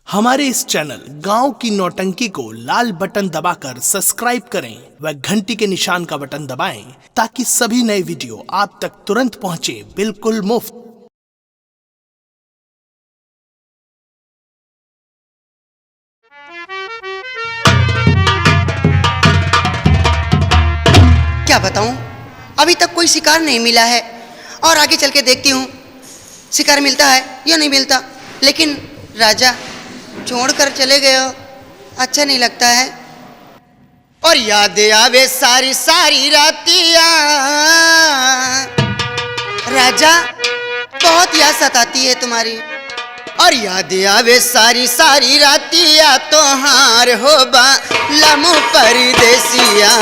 हमारे इस चैनल गांव की नौटंकी को लाल बटन दबाकर सब्सक्राइब करें व घंटी के निशान का बटन दबाएं ताकि सभी नए वीडियो आप तक तुरंत पहुंचे बिल्कुल मुफ्त। क्या बताऊं, अभी तक कोई शिकार नहीं मिला है और आगे चल के देखती हूँ शिकार मिलता है या नहीं मिलता। लेकिन राजा छोड़कर चले गए हो, अच्छा नहीं लगता है। और याद आवे सारी सारी रातियाँ, राजा बहुत याद सताती है तुम्हारी। और याद आवे सारी सारी रातियाँ तोहार हो बा लमो परदेसिया।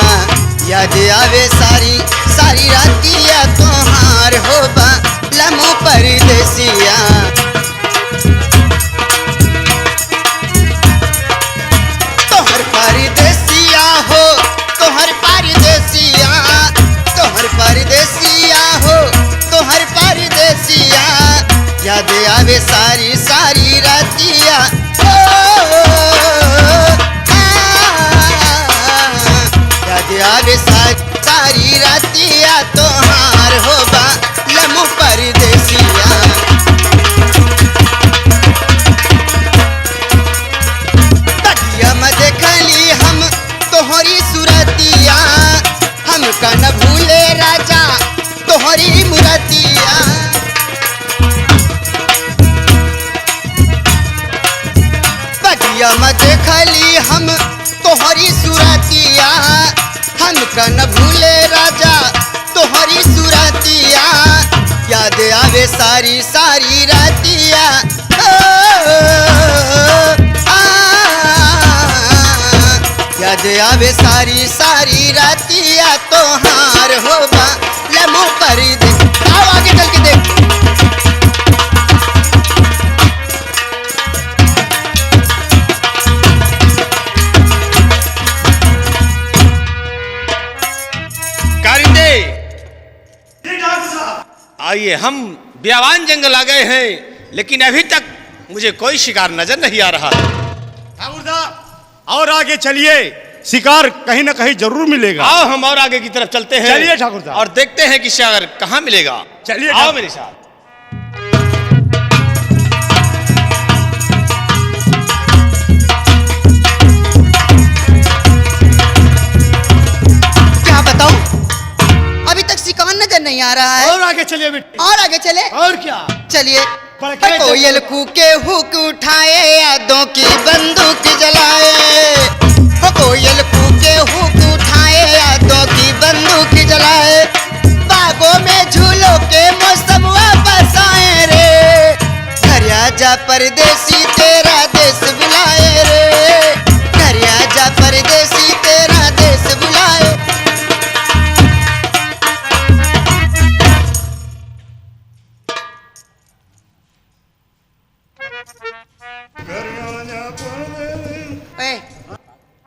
याद आवे सारी सारी रातियाँ तोहार हो बा लमो परदेसिया। तोहर परदेसिया हो, तोहर परदेसिया, तोहर परदेसिया हो, तोहर परदेसिया। याद आवे सारी सारी रातियाँ, याद आवे सारी रातियाँ तोहार हो बा लमो परदेसिया। देखली हम तोहरी सुरतिया, हमका न भूले राजा तोहरी मुरतिया। बगिया में देखली हम तोहरी सुरतिया, हमका न भूले राजा तोहरी सुरतिया। याद आवे सारी सारी रातिया, याद आवे सारी सारी रातियाँ तोहार हो बा लमो परदेसिया। आओ आगे चल के देख। कारिंदे, आइए, हम बियावान जंगल आ गए हैं, लेकिन अभी तक मुझे कोई शिकार नजर नहीं आ रहा। और आगे चलिए, शिकार कहीं ना कहीं जरूर मिलेगा। आओ हम और आगे की तरफ चलते हैं। चलिए ठाकुर साहब, और देखते हैं कि शिकार कहाँ मिलेगा। चलिए आओ मेरे साथ। क्या बताऊं, अभी तक शिकार नजर नहीं आ रहा है। और आगे चलिए बेटी, और आगे चले। और क्या चलिए। पड़के कोयल कूके हुक उठाए, यादों की बंदूक जलाए। कोयल कूके हुक उठाए, यादों की बंदूक जलाए। बागों में झूलों के मौसम वापस आए रे। घर आजा परदेसी तेरा देश बुलाए रे। घर आजा परदेसी तेरा देश बुलाए।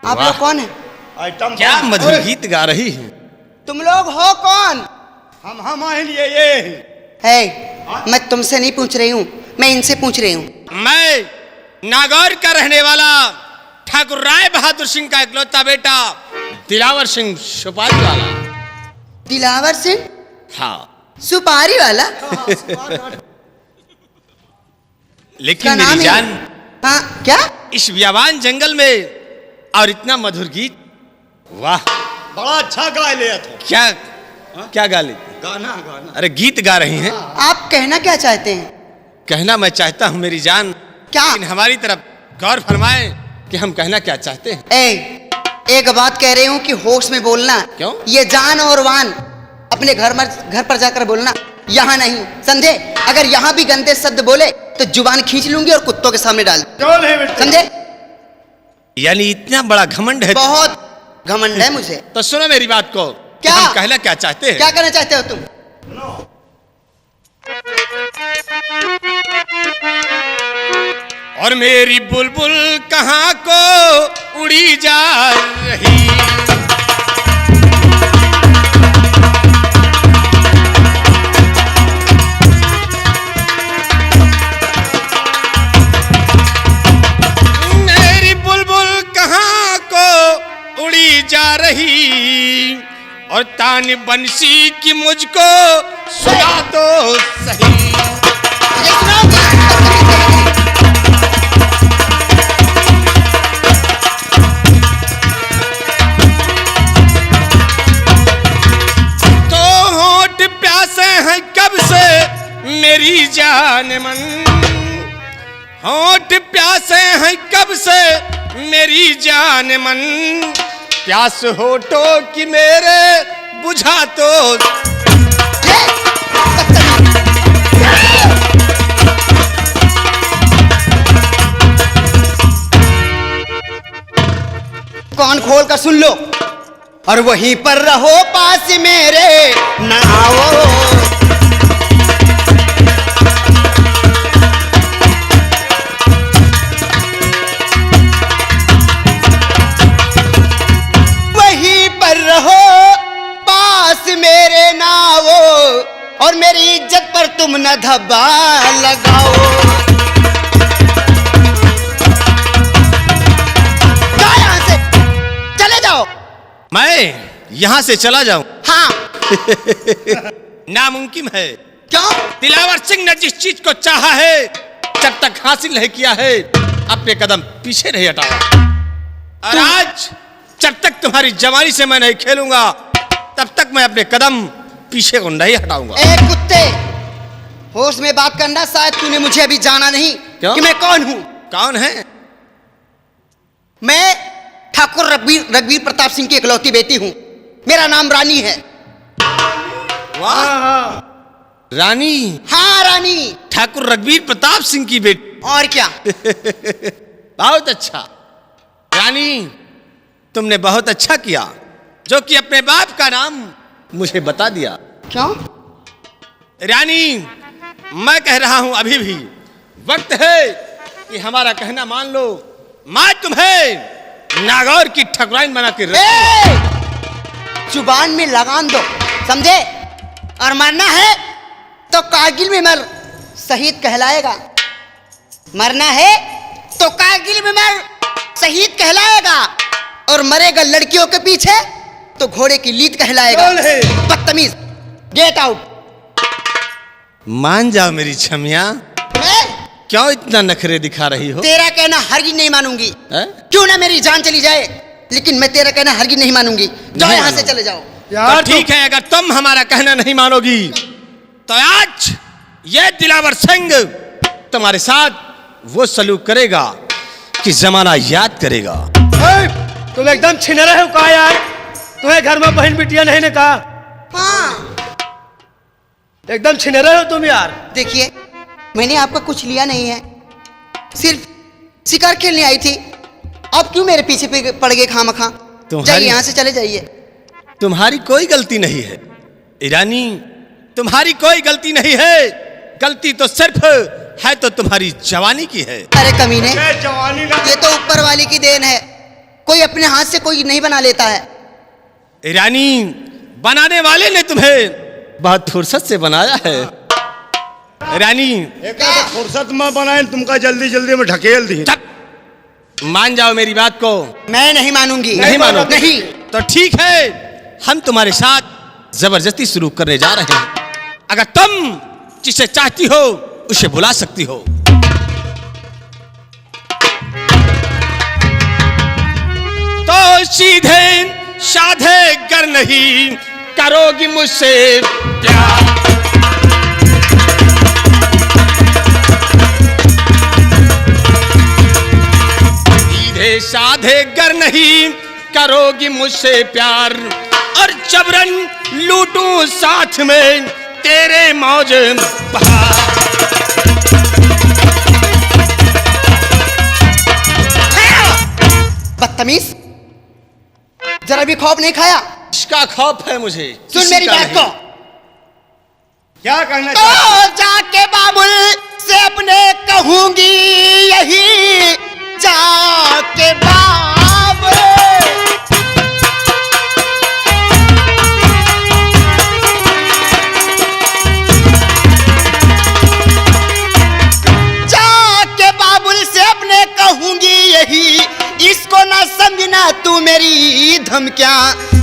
आप लोग कौन है? आइटम क्या मधुर गीत गा रही है। तुम लोग हो कौन? हम हमारे लिए ये है, मैं तुमसे नहीं पूछ रही हूँ, मैं इनसे पूछ रही हूँ। मैं नागौर का रहने वाला ठाकुर राय बहादुर सिंह का इकलौता बेटा दिलावर सिंह सुपारी वाला। दिलावर सिंह? हाँ। सुपारी वाला? लेकिन मेरी जान, हाँ क्या? इस बियावान जंगल में और इतना मधुर गीत, वाह, बड़ा अच्छा गा लिया था। क्या क्या गा ले? गाना गाना। अरे गीत गा रही हैं। आप कहना क्या चाहते हैं? कहना मैं चाहता हूँ मेरी जान, क्या? लेकिन हमारी तरफ गौर फरमाएं कि हम कहना क्या चाहते हैं। एक बात कह रही हूँ कि होश में बोलना। क्यों? ये जान और वान अपने घर पर जाकर बोलना, यहाँ नहीं, समझे? अगर यहाँ भी गंदे शब्द बोले तो जुबान खींच लूंगी और कुत्तों के सामने डाल दूंगी, समझे? यानी इतना बड़ा घमंड है? बहुत घमंड है मुझे। तो सुनो मेरी बात को। क्या? हम कहना क्या चाहते हैं? क्या कहना चाहते हो तुम? और मेरी बुलबुल कहाँ को उड़ी जा रही। रही और तान बंसी की मुझको सुना तो सही। ये सुनाओ। तो होठ प्यासे हैं कब से मेरी जान मन, होठ प्यासे हैं कब से मेरी जान मन, प्यास होठों की मेरे बुझा तो। कान खोल कर सुन लो और वहीं पर रहो पास मेरे न आओ। वहीं पर रहो पास मेरे ना आओ और मेरी इज्जत पर तुम न धब्बा लगाओ। मैं यहां से चला जाऊं? हाँ। नामुमकिन है। क्यों? दिलावर सिंह ने जिस चीज को चाहा है जब तक हासिल नहीं किया है अपने कदम पीछे नहीं हटाया, और आज जब तक तुम्हारी जवानी से मैं नहीं खेलूंगा तब तक मैं अपने कदम पीछे को नहीं हटाऊंगा। ए कुत्ते, होश में बात करना। शायद तूने मुझे अभी जाना नहीं। क्यों? कि मैं कौन हूं। कौन है? मैं ठाकुर रघुवीर प्रताप सिंह की इकलौती बेटी हूं। मेरा नाम रानी है। वाह, रानी? हाँ रानी। ठाकुर रघुवीर प्रताप सिंह की बेटी? और क्या। बहुत अच्छा रानी, तुमने बहुत अच्छा किया जो कि अपने बाप का नाम मुझे बता दिया। क्यों? रानी, मैं कह रहा हूं अभी भी वक्त है कि हमारा कहना मान लो। मैं तुम्हें नागौर की ठकुराइन बना के जुबान में लगान दो, समझे? और मरना है तो कारगिल में मर, शहीद कहलाएगा। मरना है तो कारगिल में मर, शहीद कहलाएगा। और मरेगा लड़कियों के पीछे तो घोड़े की लीद कहलाएगा। बदतमीज, गेट आउट। मान जाओ मेरी छमिया। मैं? क्यों इतना नखरे दिखा रही हो? तेरा कहना हरगिज नहीं मानूंगी। क्यों ना मेरी जान चली जाए, लेकिन मैं तेरा कहना हरगिज नहीं मानूंगी। जाओ यहाँ से, चले जाओ। तो ठीक है, अगर तुम हमारा कहना नहीं मानोगी तो आज ये दिलावर सिंह तुम्हारे साथ वो सलूक करेगा कि जमाना याद करेगा। तुम एकदम छिनरे हो का यार? तुम्हें घर में बहन बिटिया नहीं ने कहा? हाँ, एकदम छिनरे हो तुम यार। देखिए, मैंने आपका कुछ लिया नहीं है, सिर्फ शिकार खेलने आई थी। अब क्यों मेरे पीछे पड़ गए खामखा? जाइए यहाँ से, चले जाइए। तुम्हारी कोई गलती नहीं है ईरानी, तुम्हारी कोई गलती नहीं है। गलती तो सिर्फ है तो तुम्हारी जवानी की है। अरे कमीने, जवानी ये तो ऊपर वाले की देन है। कोई अपने हाथ से कोई नहीं बना लेता है। ईरानी, बनाने वाले ने तुम्हें बहुत फुर्सत से बनाया है। रानी, फुर्सत में बनाए तुमका जल्दी जल्दी में ढकेल दी। मान जाओ मेरी बात को। मैं नहीं मानूंगी। नहीं मानो? नहीं। तो ठीक है, हम तुम्हारे साथ जबरदस्ती शुरू करने जा रहे हैं। अगर तुम जिसे चाहती हो उसे बुला सकती हो। तो सीधे साधे कर नहीं करोगी मुझसे प्यार, सीधे साधे कर नहीं करोगी मुझसे प्यार, और जबरन लूटूं साथ में तेरे मौज बहार। बदतमीज, जरा भी खौफ नहीं खाया? इसका खौफ है मुझे। सुन मेरी बात को। क्या कहना तो जाके बाबुल से अपने कहूंगी यही, जाके बाबुल। जाके बाबुल से अपने कहूंगी यही, इसको ना समझना ना तू मेरी धमकियां,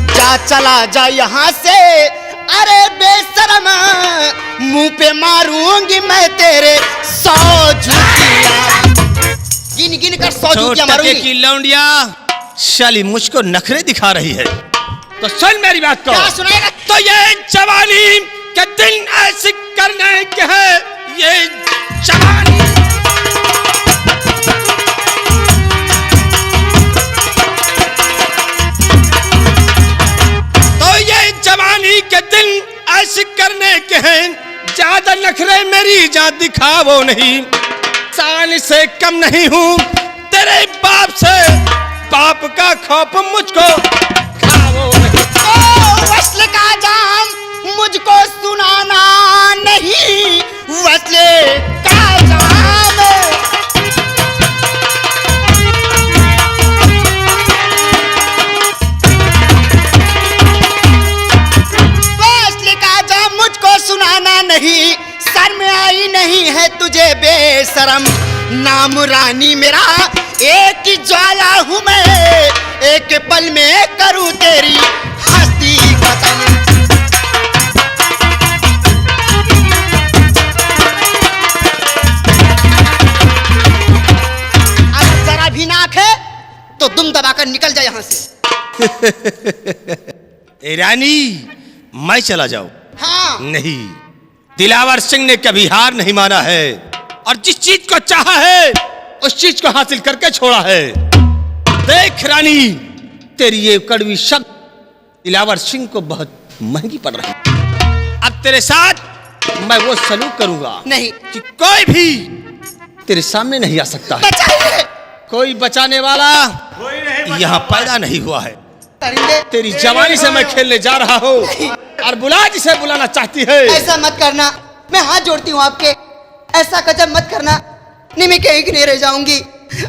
जा चला जा यहाँ से, अरे बेशरम, मुंह पे मारूंगी मैं तेरे 100 जूतियां। गिन गिन कर 100 जूतियां मारूंगी। की लौंडिया शाली मुझको नखरे दिखा रही है, तो सुन मेरी बात को। क्या सुनाएगा? तो ये जवानी के दिन ऐसे करने के है, ये जवानी। तो ये जवानी के दिन ऐसे करने के हैं, ज्यादा नखरे मेरी जा दिखावो नहीं, शान से कम नहीं हूँ तेरे बाप से, बाप का खौफ मुझको खाओ नहीं। वस्ल का जाम मुझको सुनाना नहीं, वस्ल का जाम। वस्ल का जाम मुझको सुनाना नहीं, सर में आई नहीं है तुझे बेशरम, नाम रानी मेरा एक ही ज्वाला हूँ मैं, एक पल में करूँ तेरी हस्ती खत्म। अगर जरा भी नाक है तो दुम दबाकर निकल जाए यहाँ से। ए रानी, मैं चला जाऊं? हाँ। नहीं, दिलावर सिंह ने कभी हार नहीं माना है, और जिस चीज को चाहा है उस चीज को हासिल करके छोड़ा है। देख रानी, तेरी ये कड़वी शब्द दिलावर सिंह को बहुत महंगी पड़ रही है। अब तेरे साथ मैं वो सलूक करूंगा नहीं कि कोई भी तेरे सामने नहीं आ सकता है। बचाइए। कोई बचाने वाला यहाँ पैदा नहीं हुआ है। परिंदे, तेरी जवानी से मैं खेलने जा रहा हूँ, और बुला जिसे बुलाना चाहती है। ऐसा मत करना, मैं हाथ जोड़ती हूँ आपके, ऐसा कदम मत करना, नहीं मैं कहीं नहीं रह जाऊंगी।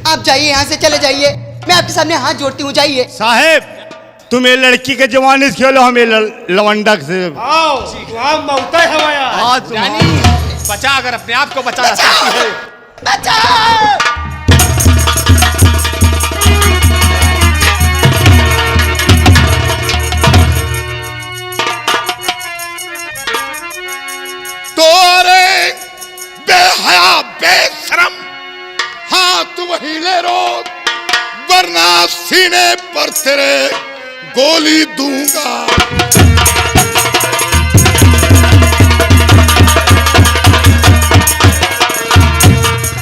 आप जाइए यहाँ से, चले जाइए, मैं आपके सामने हाथ जोड़ती हूँ, जाइए। साहेब, तुम ये लड़की के जवानी से खेलो, हमें लवंडक से। आओ, वहाँ मौता है हमारा। हाँ, रानी, बचा, अगर अपने आप को बचाना चाहती है। बचाओ। तोरे बेहया बेशरम, हाथ वही ले रो, वरना सीने पर तेरे गोली दूंगा।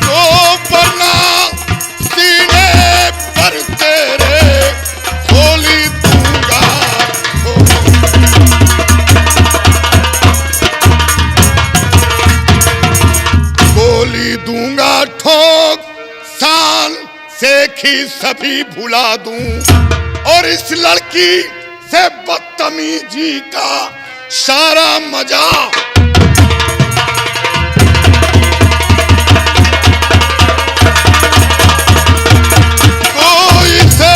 तो वरना सीने पर तेरे गोली दूंगा। गोली दूंगा ठोक, शान से ही सभी भुला दूं, और इस लड़की से बदतमीजी का सारा मजा। कोई से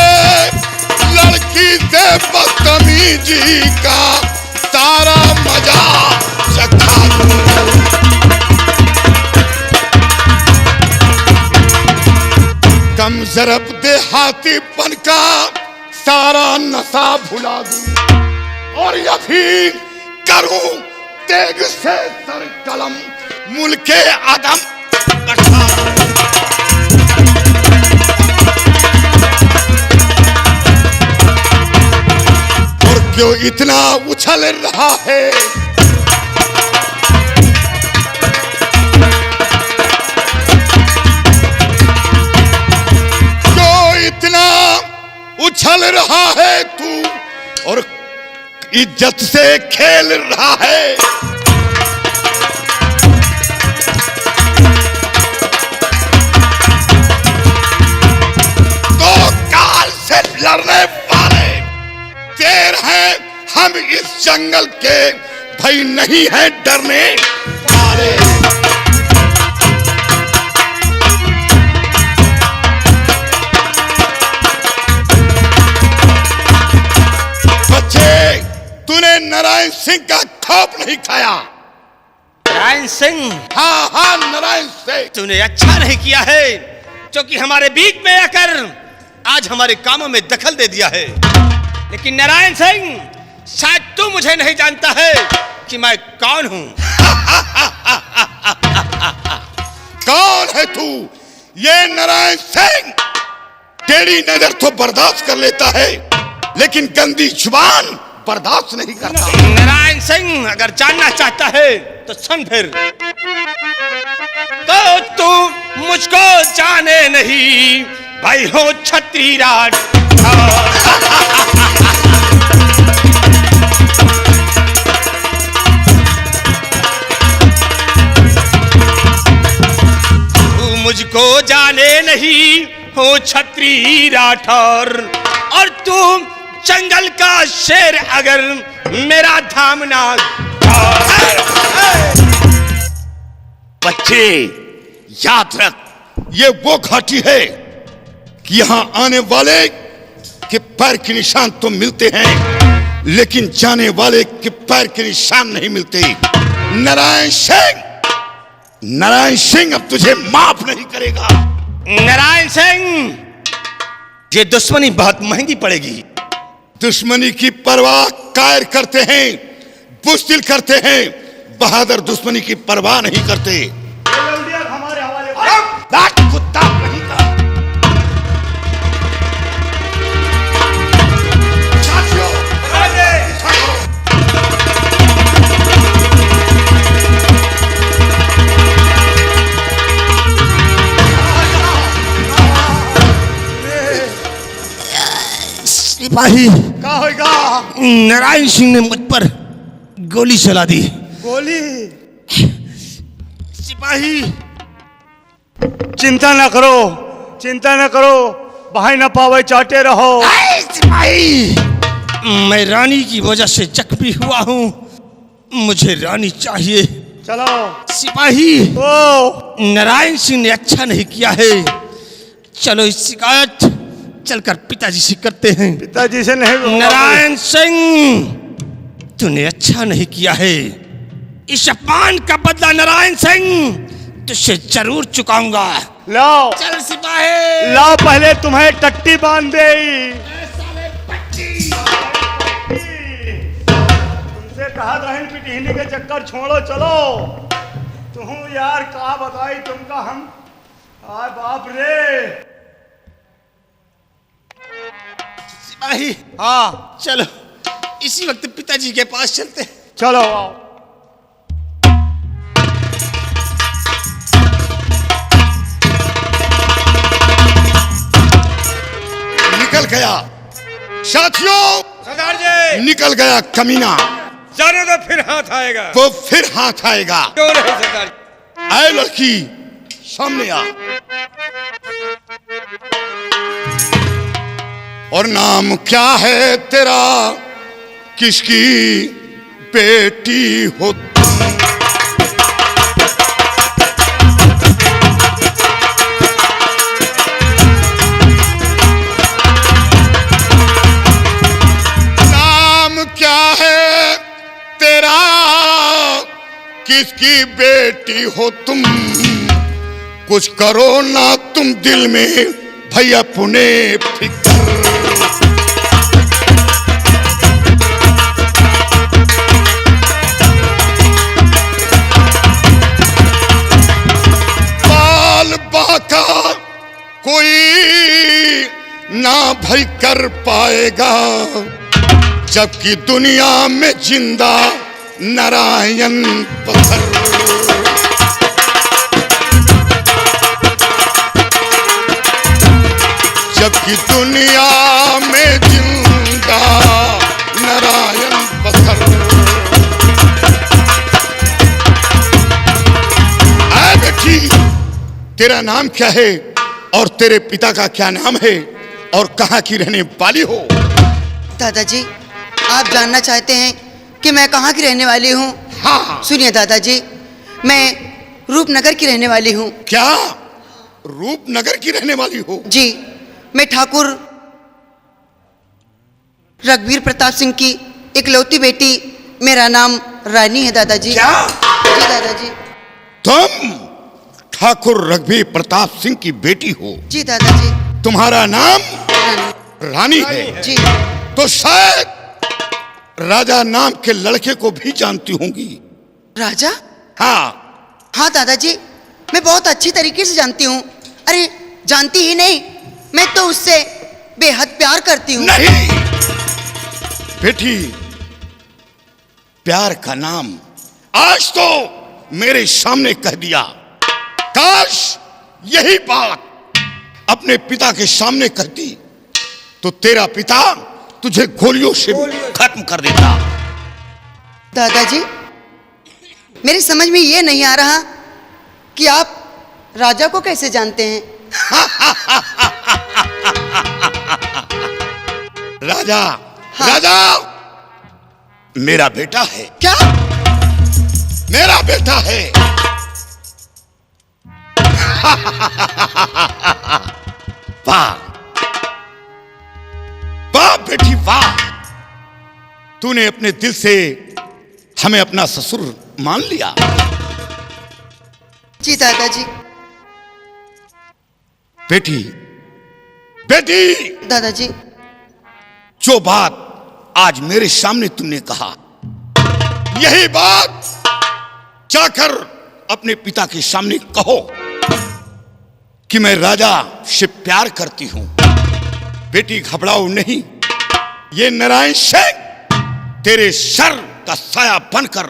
लड़की से बदतमीजी का सारा मजा चखा दूं। कम जरब देहातीपन का सारा नशा भुला दूं, और यही करूं तेग से सर कलम मुल्के आदम कटा। और क्यों इतना उछल रहा है, इतना उछल रहा है तू, और इज्जत से खेल रहा है। तो काल से लड़ने वाले शेर हैं हम इस जंगल के, भई नहीं है डरने वाले। तूने नारायण सिंह का खौफ नहीं खाया। नारायण सिंह? हाँ हाँ, नारायण सिंह। तूने अच्छा नहीं किया है, क्योंकि हमारे बीच में आकर आज हमारे कामों में दखल दे दिया है। लेकिन नारायण सिंह, शायद तू मुझे नहीं जानता है कि मैं कौन हूं। कौन है तू? ये नारायण सिंह टेढ़ी नजर तो बर्दाश्त कर लेता है, लेकिन गंदी जुबान बर्दाश्त नहीं करता। नारायण सिंह, अगर जानना चाहता है तो सुन फिर। तो तू मुझको जाने नहीं, भाई हो छत्री राज। तू मुझको जाने नहीं, हो छत्री राठौर, और तू जंगल का शेर अगर मेरा धामना। बच्चे याद रख, ये वो घाटी है कि यहां आने वाले के पैर के निशान तो मिलते हैं, लेकिन जाने वाले के पैर के निशान नहीं मिलते। नारायण सिंह, नारायण सिंह अब तुझे माफ नहीं करेगा। नारायण सिंह, ये दुश्मनी बहुत महंगी पड़ेगी। दुश्मनी की परवाह कायर करते हैं, बुज़दिल करते हैं, बहादुर दुश्मनी की परवाह नहीं करते। हमारे हवाले कुत्ता नहीं का। सिपाही, क्या होगा? नारायण सिंह ने मुझ पर गोली चला दी। गोली? सिपाही, चिंता न करो, चिंता न करो, भाई न पावे चाटे रहो। सिपाही, मैं रानी की वजह से जख्मी हुआ हूँ, मुझे रानी चाहिए। चलो। सिपाही, ओ नारायण सिंह ने अच्छा नहीं किया है, चलो इस शिकायत चलकर पिताजी से करते हैं। पिताजी से नहीं। नारायण सिंह, तूने अच्छा नहीं किया है, इस अपमान का बदला नारायण सिंह तुझसे जरूर चुकाऊंगा। लाओ, चल सिपाही। लाओ, पहले तुम्हें टट्टी बांध दे। तुमसे कहा रहन पिटहनी के चक्कर छोड़ो, चलो। तुम यार कहा बताई तुमका हम। आय बाप रे। सिपाही, हाँ चलो इसी वक्त पिताजी के पास चलते हैं। चलो आओ। निकल गया साथियों, सरदार जी, निकल गया कमीना। जाने तो फिर हाथ आएगा। वो फिर हाथ आएगा। क्यों नहीं सरदार जी? आए लड़की, सामने आ। और नाम क्या है तेरा, किसकी बेटी हो तुम? नाम क्या है तेरा, किसकी बेटी हो तुम? कुछ करो ना तुम दिल में भैया पुणे फिक्र। बाल बाका कोई ना भई कर पाएगा, जबकि दुनिया में जिंदा नारायण पत्थर। जबकि दुनिया में जिंदा नारायण पत्थर। आए बेटी, तेरा नाम क्या है और तेरे पिता का क्या नाम है और कहाँ की रहने वाली हो? दादाजी, आप जानना चाहते हैं कि मैं कहाँ की रहने वाली हूँ? हाँ। सुनिए दादाजी, मैं रूपनगर की रहने वाली हूँ। क्या रूपनगर की रहने वाली हो? जी, मैं ठाकुर रघुवीर प्रताप सिंह की इकलौती बेटी, मेरा नाम रानी है दादाजी। क्या? जी दादाजी। तुम ठाकुर रघुवीर प्रताप सिंह की बेटी हो? जी दादाजी। तुम्हारा नाम? रानी है जी तो शायद राजा नाम के लड़के को भी जानती होंगी। राजा। हाँ हाँ दादाजी, मैं बहुत अच्छी तरीके से जानती हूँ। अरे जानती ही नहीं, मैं तो उससे बेहद प्यार करती हूँ। नहीं बेटी, प्यार का नाम आज तो मेरे सामने कह दिया। काश यही बात अपने पिता के सामने कहती तो तेरा पिता तुझे गोलियों से खत्म कर देता। दादाजी, मेरी समझ में ये नहीं आ रहा कि आप राजा को कैसे जानते हैं। राजा हाँ। राजा मेरा बेटा है। क्या? मेरा बेटा है। वाह वाह बेटी वाह, तूने अपने दिल से हमें अपना ससुर मान लिया। जी दादाजी। बेटी बेटी, दादाजी, जो बात आज मेरे सामने तुमने कहा, यही बात जाकर अपने पिता के सामने कहो कि मैं राजा से प्यार करती हूं। बेटी घबराओ नहीं, ये नारायण सिंह तेरे सर का साया बनकर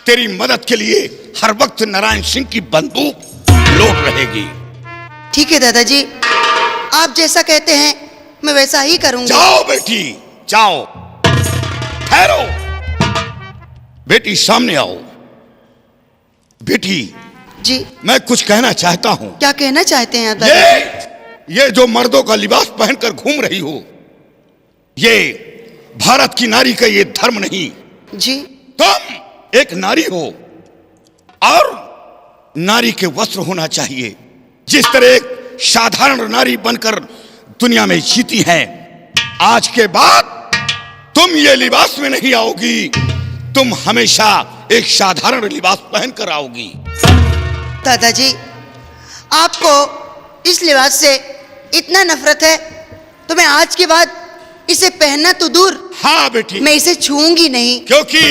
तेरी मदद के लिए हर वक्त नारायण सिंह की बंदूक लोड रहेगी। ठीक है दादाजी, आप जैसा कहते हैं मैं वैसा ही करूंगी। जाओ बेटी जाओ। ठहरो बेटी, सामने आओ। बेटी जी, मैं कुछ कहना चाहता हूं। क्या कहना चाहते हैं आप दादाजी? ये जो मर्दों का लिबास पहनकर घूम रही हो, ये भारत की नारी का ये धर्म नहीं। जी, तुम एक नारी हो और नारी के वस्त्र होना चाहिए। जिस तरह एक साधारण नारी बनकर दुनिया में जीती हैं, आज के बाद तुम ये लिबास में नहीं आओगी, तुम हमेशा एक साधारण लिबास पहनकर आओगी। दादाजी, आपको इस लिबास से इतना नफरत है तो मैं आज के बाद इसे पहनना तो दूर, हाँ बेटी, मैं इसे छूऊंगी नहीं। क्योंकि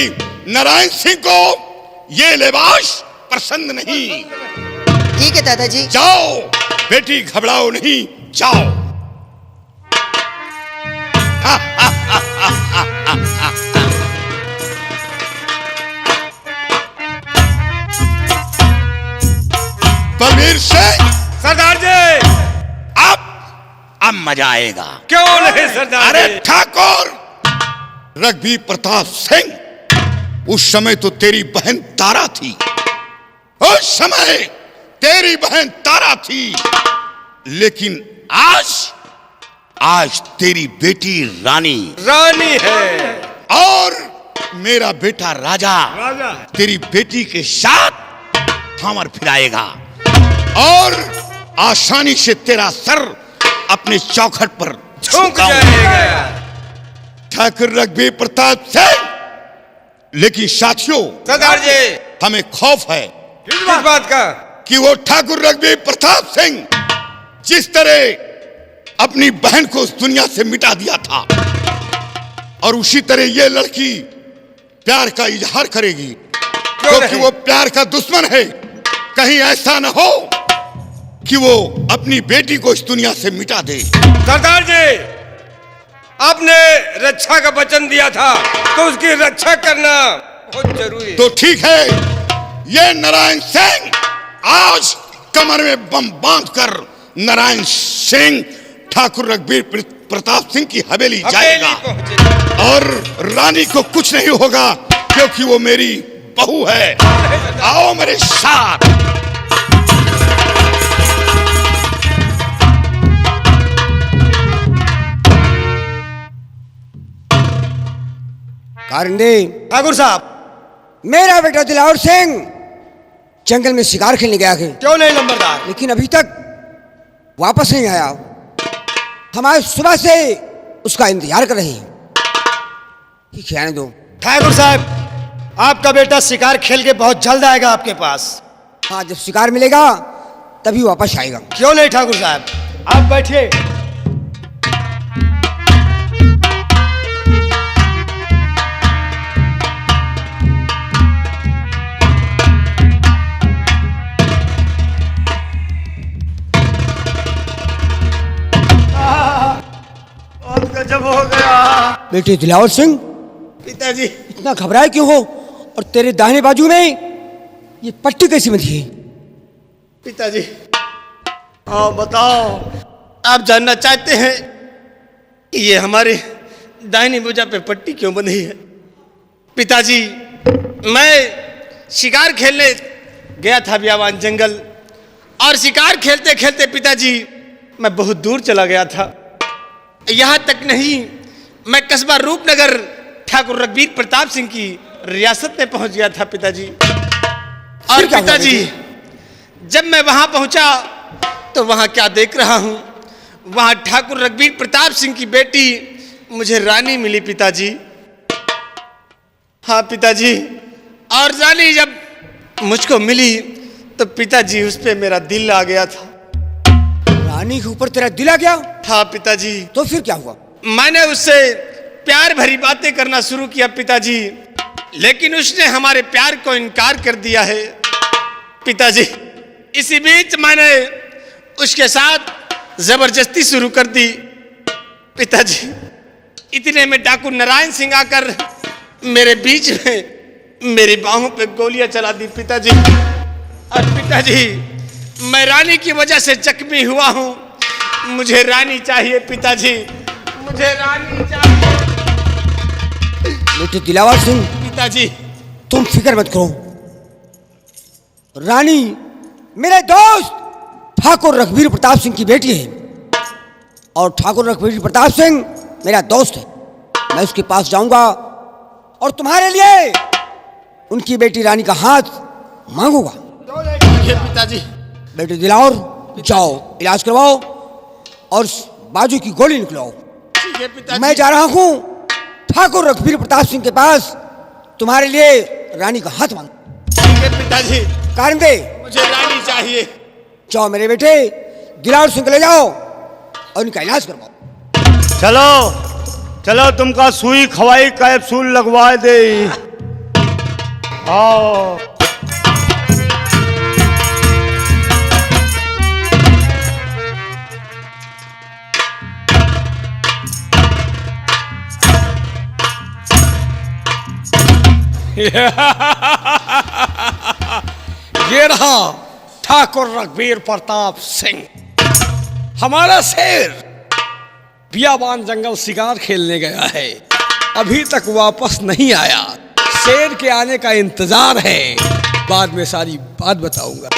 नारायण सिंह को ये लिबास पसंद नहीं। ठीक है दादाजी। जाओ बेटी, घबराओ नहीं, जाओ। बलवीर सिंह, सरदार जी। अब मजा आएगा। क्यों नहीं सरदार अरे जी? ठाकुर रघुवीर प्रताप सिंह, उस समय तो तेरी बहन तारा थी, उस समय तेरी बहन तारा थी, लेकिन आज तेरी बेटी रानी है और मेरा बेटा राजा राजा। तेरी बेटी के साथ थामर फिराएगा और आसानी से तेरा सर अपने चौखट पर झुक जाएगा। ठाकुर रघुवीर प्रताप सिंह, लेकिन साथियों सरदार जी, हमें खौफ है किस बात का? कि वो ठाकुर रघुवीर प्रताप सिंह जिस तरह अपनी बहन को उस दुनिया से मिटा दिया था, और उसी तरह ये लड़की प्यार का इजहार करेगी, क्योंकि वो प्यार का दुश्मन है। कहीं ऐसा न हो कि वो अपनी बेटी को इस दुनिया से मिटा दे। सरदार जी, आपने रक्षा का वचन दिया था तो उसकी रक्षा करना बहुत जरूरी है। तो ठीक है, ये नारायण सिंह आज कमर में बम बांधकर नारायण सिंह ठाकुर रघुवीर प्रताप सिंह की हवेली जाएगा और रानी को कुछ नहीं होगा, क्योंकि वो मेरी बहू है। आओ मेरे साथ। कारंदे, ठाकुर साहब, मेरा बेटा दिलावर सिंह जंगल में शिकार खेलने गया है, क्यों नहीं नंबरदार? लेकिन अभी तक वापस नहीं आया। हम आज सुबह से उसका इंतजार कर रहे हैं कि कहने दो। ठाकुर साहब, आपका बेटा शिकार खेल के बहुत जल्द आएगा आपके पास। हाँ, जब शिकार मिलेगा तभी वापस आएगा। क्यों नहीं ठाकुर साहब, आप बैठिए। गजब हो गया। बेटे दिलावर सिंह, पिताजी इतना घबराए क्यों हो? और तेरे दाहिने बाजू में ये पट्टी कैसी बंधी है? पिताजी हाँ बताओ। आप जानना चाहते हैं कि ये हमारे दाहिनी भुजा पे पट्टी क्यों बंधी है? पिताजी, मैं शिकार खेलने गया था बियाबान जंगल, और शिकार खेलते खेलते पिताजी मैं बहुत दूर चला गया था। यहाँ तक नहीं, मैं कस्बा रूपनगर ठाकुर रघुवीर प्रताप सिंह की रियासत में पहुंच गया था पिताजी। और क्या हुआ पिताजी, जब मैं वहां पहुंचा तो वहां क्या देख रहा हूं, वहां ठाकुर रघुवीर प्रताप सिंह की बेटी मुझे रानी मिली पिताजी। हाँ पिताजी, और रानी जब मुझको मिली तो पिताजी उस पे मेरा दिल आ गया था। रानी के ऊपर तेरा दिल आ गया? हाँ पिताजी। तो फिर क्या हुआ? मैंने उससे प्यार भरी बातें करना शुरू किया पिताजी, लेकिन उसने हमारे प्यार को इनकार कर दिया है पिताजी। इसी बीच मैंने उसके साथ जबरदस्ती शुरू कर दी पिताजी। इतने में डाकू नारायण सिंह आकर मेरे बीच में मेरी बाहों पे गोलियां चला दी पिताजी। और पिताजी, मैं रानी की वजह से जख्मी हुआ हूं। मुझे रानी चाहिए पिताजी, मुझे रानी चाहिए। बेटे दिलावर सिंह, पिताजी तुम फिक्र मत करो। रानी मेरे दोस्त ठाकुर रघुवीर प्रताप सिंह की बेटी है, और ठाकुर रघुवीर प्रताप सिंह मेरा दोस्त है। मैं उसके पास जाऊंगा और तुम्हारे लिए उनकी बेटी रानी का हाथ मांगूंगा। पिताजी। बेटे दिलावर, जाओ इलाज करवाओ और बाजू की गोली निकलवाओ। ठीक है पिताजी। मैं जा रहा हूं ठाकुर रघुवीर प्रताप सिंह के पास तुम्हारे लिए रानी का हाथ मांग। ठीक है पिताजी। कारण दे, मुझे रानी चाहिए। जाओ मेरे बेटे दिलावर सिंह को ले जाओ और उनका इलाज करवाओ। चलो चलो, तुमका सुई खवाई कैप्सूल लगवा दे। आओ। ये रहा ठाकुर रघुवीर प्रताप सिंह, हमारा शेर। बियाबान जंगल शिकार खेलने गया है, अभी तक वापस नहीं आया। शेर के आने का इंतजार है, बाद में सारी बात बताऊंगा।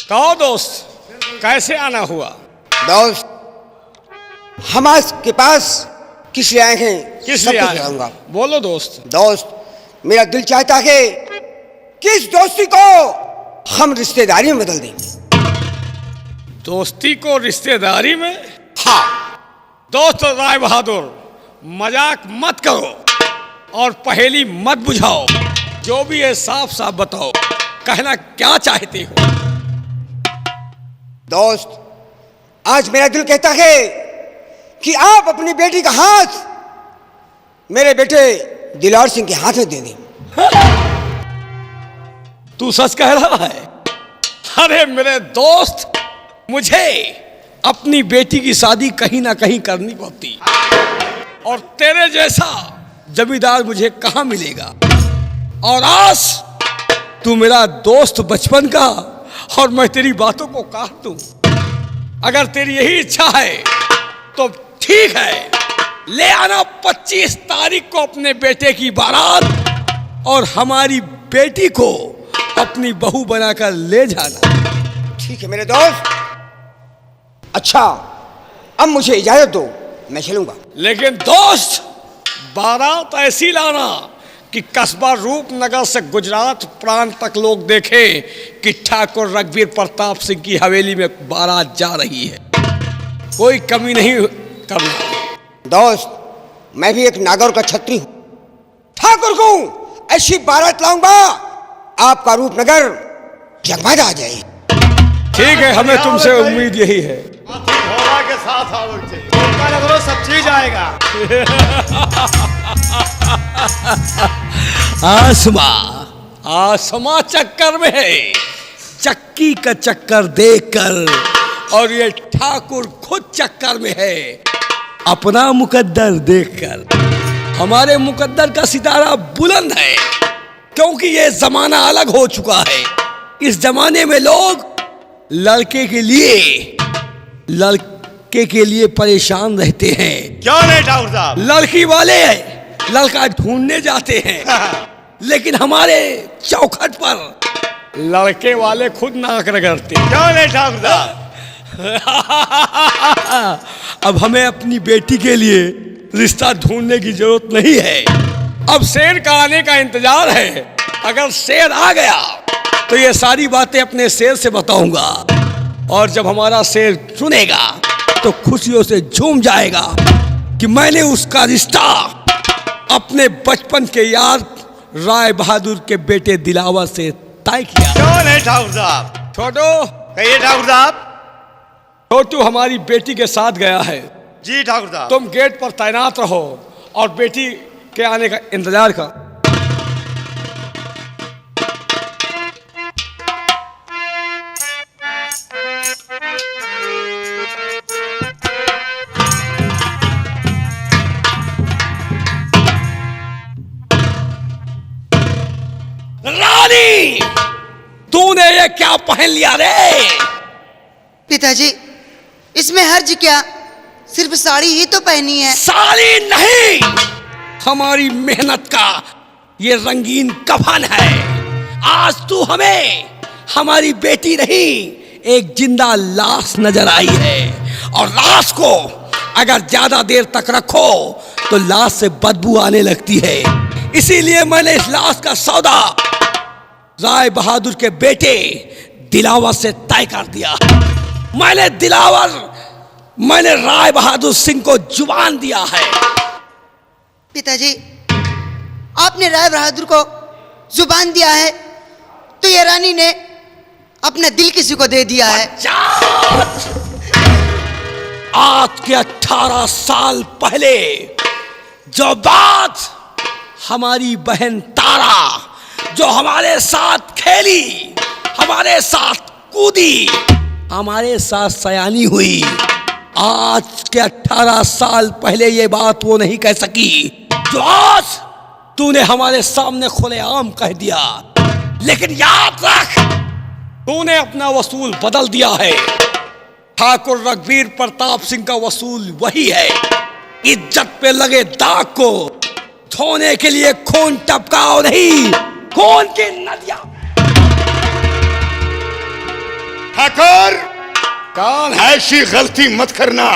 कहो दोस्त, कैसे आना हुआ? दोस्त, हम आज के पास किस लिए आए हैं? किस सब लिए कुछ आए? बताऊंगा। बोलो दोस्त। दोस्त, मेरा दिल चाहता है कि इस दोस्ती को हम रिश्तेदारी में बदल देंगे। दोस्ती को रिश्तेदारी में? हाँ। दोस्त राय बहादुर, मजाक मत करो और पहेली मत बुझाओ। जो भी है साफ साफ बताओ, कहना क्या चाहते हो? दोस्त, आज मेरा दिल कहता है कि आप अपनी बेटी का हाथ मेरे बेटे दिलावर सिंह के हाथ में दे दें। तू सच कह रहा है? अरे मेरे दोस्त, मुझे अपनी बेटी की शादी कहीं ना कहीं करनी पड़ती, और तेरे जैसा जमींदार मुझे कहां मिलेगा। और आज तू मेरा दोस्त बचपन का, और मैं तेरी बातों को काट दूं। अगर तेरी यही इच्छा है तो ठीक है, ले आना 25 तारीख को अपने बेटे की बारात, और हमारी बेटी को अपनी बहू बनाकर ले जाना। ठीक है मेरे दोस्त। अच्छा, अब मुझे इजाजत दो, मैं चलूंगा। लेकिन दोस्त, बारात ऐसी लाना कि कस्बा रूपनगर से गुजरात प्रांत तक लोग देखें कि ठाकुर रघुवीर प्रताप सिंह की हवेली में बारात जा रही है। कोई कमी नहीं करना। दोस्त, मैं भी एक नागौर का छत्री हूं। ठाकुर को ऐसी बारात लाऊंगा आपका रूपनगर जगमगा आ जाए। ठीक है, हमें तुमसे उम्मीद यही है। हाथी घोड़ा के साथ आओ चाहिए, उनका लगरो सब चीज आएगा। आसमा चक्कर में है, चक्की का चक्कर देखकर, और ये ठाकुर खुद चक्कर में है अपना मुकद्दर देखकर। हमारे मुकद्दर का सितारा बुलंद है, क्योंकि ये जमाना अलग हो चुका है। इस जमाने में लोग लड़के के लिए परेशान रहते हैं। क्यों नहीं ठाकुर साहब? लड़की वाले लड़का ढूंढने जाते हैं, लेकिन हमारे चौखट पर लड़के वाले खुद नाक रगड़ते हैं। क्यों नहीं ठाकुर साहब? अब हमें अपनी बेटी के लिए रिश्ता ढूंढने की जरूरत नहीं है, अब शेर का आने का इंतजार है। अगर शेर आ गया तो ये सारी बातें अपने शेर से बताऊंगा, और जब हमारा शेर सुनेगा तो खुशियों से झूम जाएगा कि मैंने उसका रिश्ता अपने बचपन के यार राय बहादुर के बेटे दिलावर से तय किया। क्यों नहीं ठाकुर साहब? छोटू, कहिए ठाकुर साहब। छोटू हमारी बेटी के साथ गया है, जी ठाकुर साहब। तुम गेट पर तैनात रहो और बेटी के आने का इंतजार कर। रानी, तूने ये क्या पहन लिया रे? पिताजी, इसमें हर्ज क्या, सिर्फ साड़ी ही तो पहनी है। साड़ी नहीं, हमारी मेहनत का ये रंगीन कफन है। आज तू हमें हमारी बेटी नहीं, एक जिंदा लाश नजर आई है, और लाश को अगर ज्यादा देर तक रखो तो लाश से बदबू आने लगती है। इसीलिए मैंने इस लाश का सौदा राय बहादुर के बेटे दिलावर से तय कर दिया। मैंने राय बहादुर सिंह को जुबान दिया है। पिताजी, आपने राय बहादुर को जुबान दिया है, तो ये रानी ने अपना दिल किसी को दे दिया है। आज के 18 साल पहले जो बात हमारी बहन तारा जो हमारे साथ खेली, हमारे साथ कूदी, हमारे साथ सयानी हुई, आज के 18 साल पहले ये बात वो नहीं कह सकी जो आज तूने हमारे सामने खुलेआम कह दिया। लेकिन याद रख, तूने अपना वसूल बदल दिया है। ठाकुर रघुवीर प्रताप सिंह का वसूल वही है। इज्जत पे लगे दाग को धोने के लिए खून टपकाओ नहीं, खून की नदियां। ठाकुर, कौन है? ऐसी गलती मत करना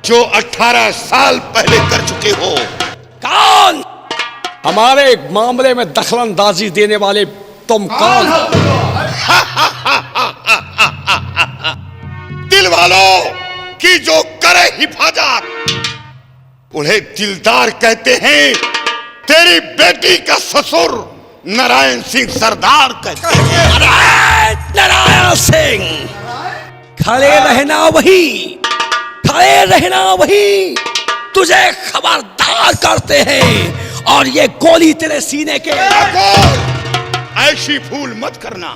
जो 18 साल पहले कर चुके हो। कौन? हमारे मामले में दखलंदाजी देने वाले तुम कौन हो? दिल वालों की जो करे हिफाजत, उन्हें दिलदार कहते हैं। तेरी बेटी का ससुर नारायण सिंह सरदार कहते हैं। अरे नारायण सिंह, खड़े रहना वही तुझे खबरदार करते हैं, और ये गोली तेरे सीने के। ऐसी भूल मत करना,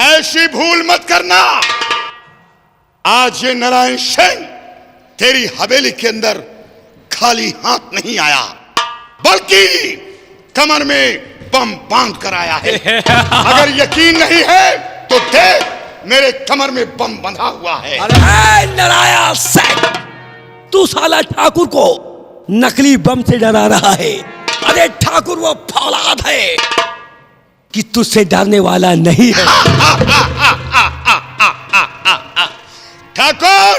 ऐसी भूल मत करना। आज ये नारायण सिंह तेरी हवेली के अंदर खाली हाथ नहीं आया, बल्कि कमर में बम बांध कर आया है। अगर यकीन नहीं है तो देख, मेरे कमर में बम बंधा हुआ है। अरे नारायण सिंह, तू साला ठाकुर को नकली बम से डरा रहा है। अरे ठाकुर वो फौलाद है कि तुझसे डरने वाला नहीं है। ठाकुर,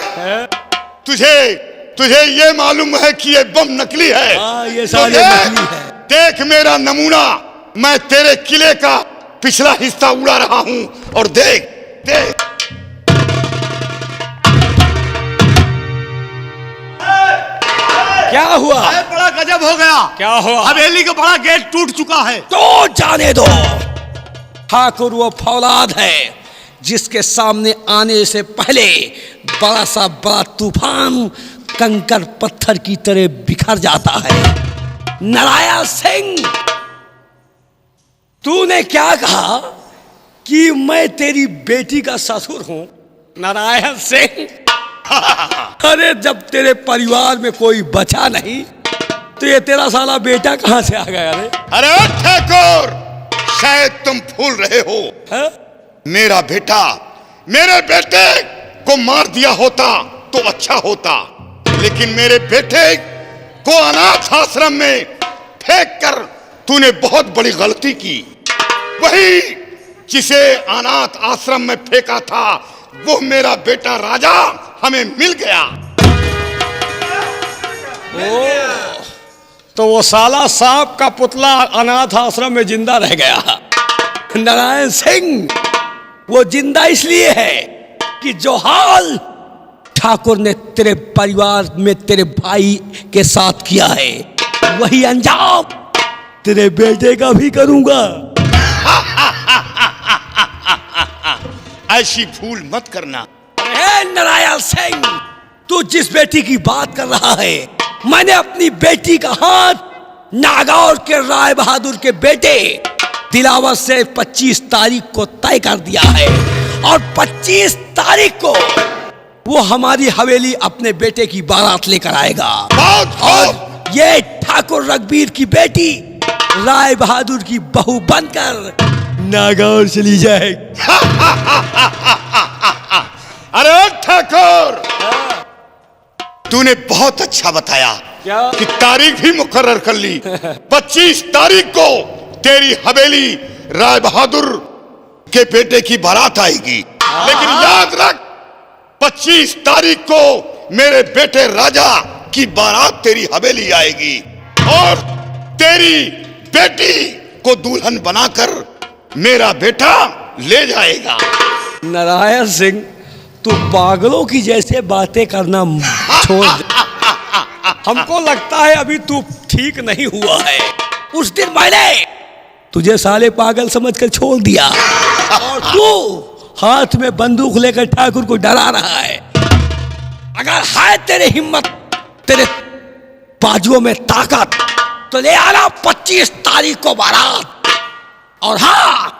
तुझे ये मालूम है कि ये बम नकली है? हाँ, ये साले नकली है। देख मेरा नमूना, मैं तेरे किले का पिछला हिस्सा उड़ा रहा हूं, और देख देख। क्या हुआ? बड़ा गजब हो गया। क्या हुआ? हवेली का बड़ा गेट टूट चुका है। तो जाने दो, ठाकुर वो फौलाद है जिसके सामने आने से पहले बड़ा सा बड़ा तूफान कंकर पत्थर की तरह बिखर जाता है। नारायण सिंह, तूने क्या कहा कि मैं तेरी बेटी का ससुर हूं? नारायण सिंह, अरे जब तेरे परिवार में कोई बचा नहीं तो ये तेरा साला बेटा कहां से आ गया रे? अरे ठाकुर, शायद तुम भूल रहे हो। है? मेरा बेटा मेरे बेटे को मार दिया होता तो अच्छा होता, लेकिन मेरे बेटे को अनाथ आश्रम में फेंक कर तूने बहुत बड़ी गलती की। वही जिसे अनाथ आश्रम में फेंका था वो मेरा बेटा राजा हमें मिल गया। तो वो साला सांप का पुतला अनाथ आश्रम में जिंदा रह गया। नारायण सिंह, वो जिंदा इसलिए है कि जो हाल ठाकुर ने तेरे परिवार में तेरे भाई के साथ किया है वही अंजाम तेरे बेटे का भी करूंगा। ऐसी भूल मत करना। नारायण सिंह, तू जिस बेटी की बात कर रहा है, मैंने अपनी बेटी का हाथ नागौर के राय बहादुर के बेटे दिलावर से 25 तारीख को तय कर दिया है और 25 तारीख को वो हमारी हवेली अपने बेटे की बारात लेकर आएगा और ये ठाकुर रघुवीर की बेटी राय बहादुर की बहू बनकर नागौर चली जाएगी। अरे ठाकुर, तूने बहुत अच्छा बताया क्या? कि तारीख भी मुकर्रर कर ली। 25 तारीख को तेरी हवेली राय बहादुर के बेटे की बारात आएगी, लेकिन याद रख 25 तारीख को मेरे बेटे राजा की बारात तेरी हवेली आएगी और तेरी बेटी को दुल्हन बनाकर मेरा बेटा ले जाएगा। नारायण सिंह, तू पागलों की जैसे बातें करना छोड़ दे। हमको लगता है अभी तू ठीक नहीं हुआ है। उस दिन मैंने तुझे साले पागल समझकर छोड़ दिया और तू हाथ में बंदूक लेकर ठाकुर को डरा रहा है। अगर है तेरे हिम्मत, तेरे बाजुओं में ताकत, तो ले आना 25 तारीख को बारात। और हाँ,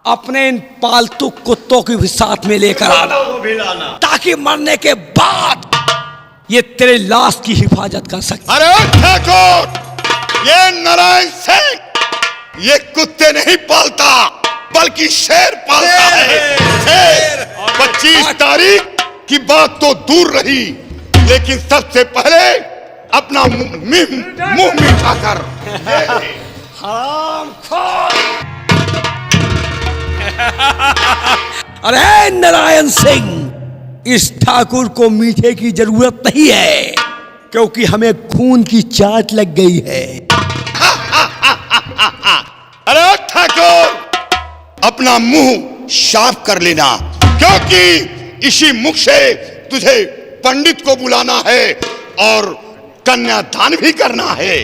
अपने इन पालतू कुत्तों की भी साथ में लेकर आना ताकि मरने के बाद ये तेरे लाश की हिफाजत कर सके। अरे ठाकुर, ये नारायण सिंह ये कुत्ते नहीं पालता बल्कि शेर पालता है। शेर। 25 तारीख की बात तो दूर रही, लेकिन सबसे पहले अपना मुंह मीठा कर। अरे नारायण सिंह, इस ठाकुर को मीठे की जरूरत नहीं है क्योंकि हमें खून की चाट लग गई है। अरे ठाकुर, अपना मुंह साफ कर लेना क्योंकि इसी मुख से तुझे पंडित को बुलाना है और कन्यादान भी करना है।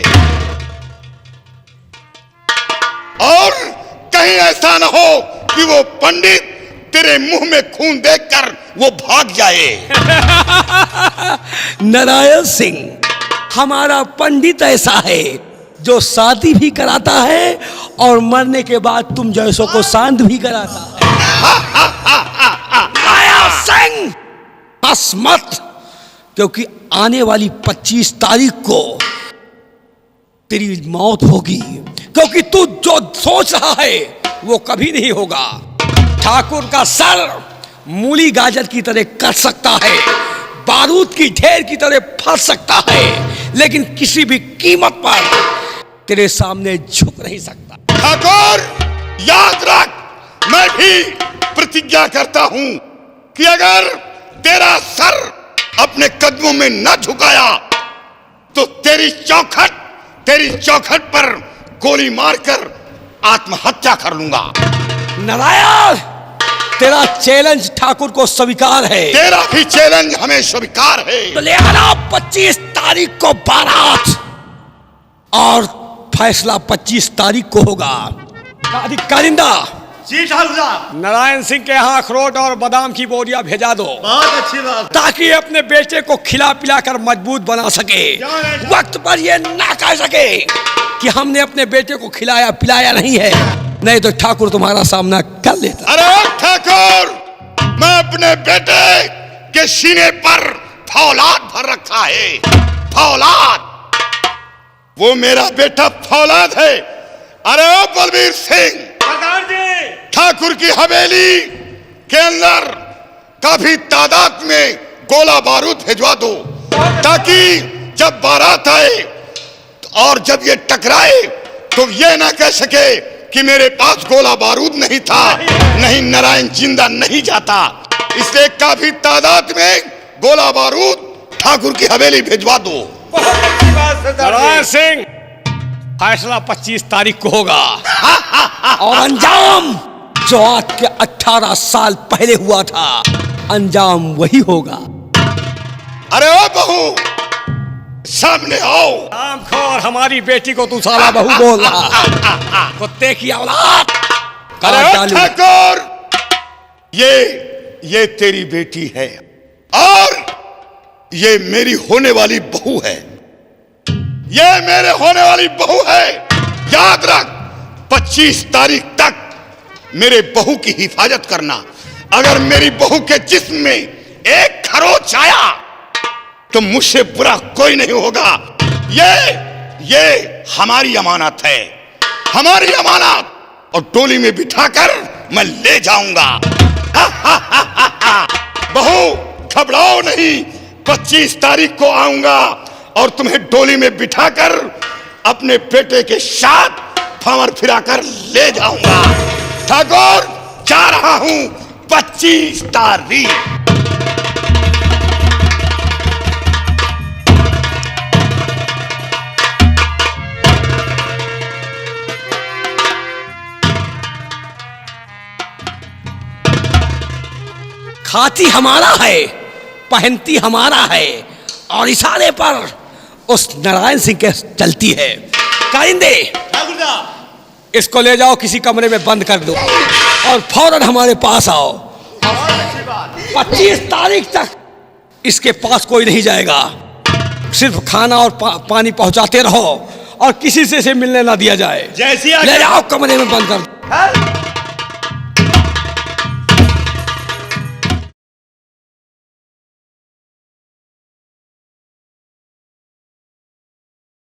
और कहीं ऐसा न हो कि वो पंडित तेरे मुंह में खून देखकर वो भाग जाए। नारायण सिंह, हमारा पंडित ऐसा है जो शादी भी कराता है और मरने के बाद तुम जैसों को शांत भी कराता है। नारायण सिंह, हंस मत, क्योंकि आने वाली 25 तारीख को तेरी मौत होगी, क्योंकि तू जो सोच रहा है वो कभी नहीं होगा। ठाकुर का सर मूली गाजर की तरह कट सकता है, बारूद की ढेर की तरह फंस सकता है, लेकिन किसी भी कीमत पर तेरे सामने झुक नहीं सकता। ठाकुर, याद रख, मैं भी प्रतिज्ञा करता हूं कि अगर तेरा सर अपने कदमों में न झुकाया तो तेरी चौखट पर गोली मारकर आत्महत्या कर लूंगा। नारायण, तेरा चैलेंज ठाकुर को स्वीकार है। तेरा भी चैलेंज हमें स्वीकार है। तो ले आना 25 तारीख को बारात और फैसला 25 तारीख को होगा। कारिंदा, जी ठाकुर साहब, नारायण सिंह के यहाँ अखरोट और बादाम की बोरियां भेजा दो, बहुत अच्छी बात। ताकि अपने बेटे को खिला पिला कर मजबूत बना सके, वक्त पर ये ना कह सके कि हमने अपने बेटे को खिलाया पिलाया नहीं है, नहीं तो ठाकुर तुम्हारा सामना कर लेता। अरे ठाकुर, मैं अपने बेटे के सीने पर फौलाद भर रखा है, फौलाद। वो मेरा बेटा फौलाद है। अरे ओ बलबीर सिंह, सरदार जी, ठाकुर की हवेली के अंदर काफी तादाद में गोला बारूद भिजवा दो, ताकि जब बारात आए और जब ये टकराए तो ये ना कह सके कि मेरे पास गोला बारूद नहीं था, नहीं नारायण जिंदा नहीं जाता। इसलिए काफी तादाद में गोला बारूद ठाकुर की हवेली भिजवा दो। नारायण सिंह, फैसला 25 तारीख को होगा और अंजाम जो आज के 18 साल पहले हुआ था, अंजाम वही होगा। अरे ओ बहू, सामने आओ। आमखोर, हमारी बेटी को तू साला बहू बोल रहा, कुत्ते की औलाद। अरे ओ ठाकुर, ये तेरी बेटी है और ये मेरी होने वाली बहू है, ये मेरे होने वाली बहू है। याद रख, 25 तारीख तक मेरे बहू की हिफाजत करना। अगर मेरी बहू के जिस्म में एक खरोच आया तो मुझसे बुरा कोई नहीं होगा। ये हमारी अमानत है, हमारी अमानत, और टोली में बिठाकर मैं ले जाऊंगा। बहू घबराओ नहीं, 25 तारीख को आऊंगा और तुम्हें डोली में बिठाकर अपने बेटे के साथ फंवर फिराकर ले जाऊंगा। ठाकुर, जा रहा हूं 25 तारीख। खाती हमारा है, पहनती हमारा है, और इशारे पर उस नारायण सिंह के चलती है। कारिंदे, ठाकुर साहब, इसको ले जाओ, किसी कमरे में बंद कर दो और फौरन हमारे पास आओ। 25 तारीख तक इसके पास कोई नहीं जाएगा। सिर्फ खाना और पानी पहुंचाते रहो और किसी से मिलने ना दिया जाए। जैसी ले जाओ, कमरे में बंद कर दो।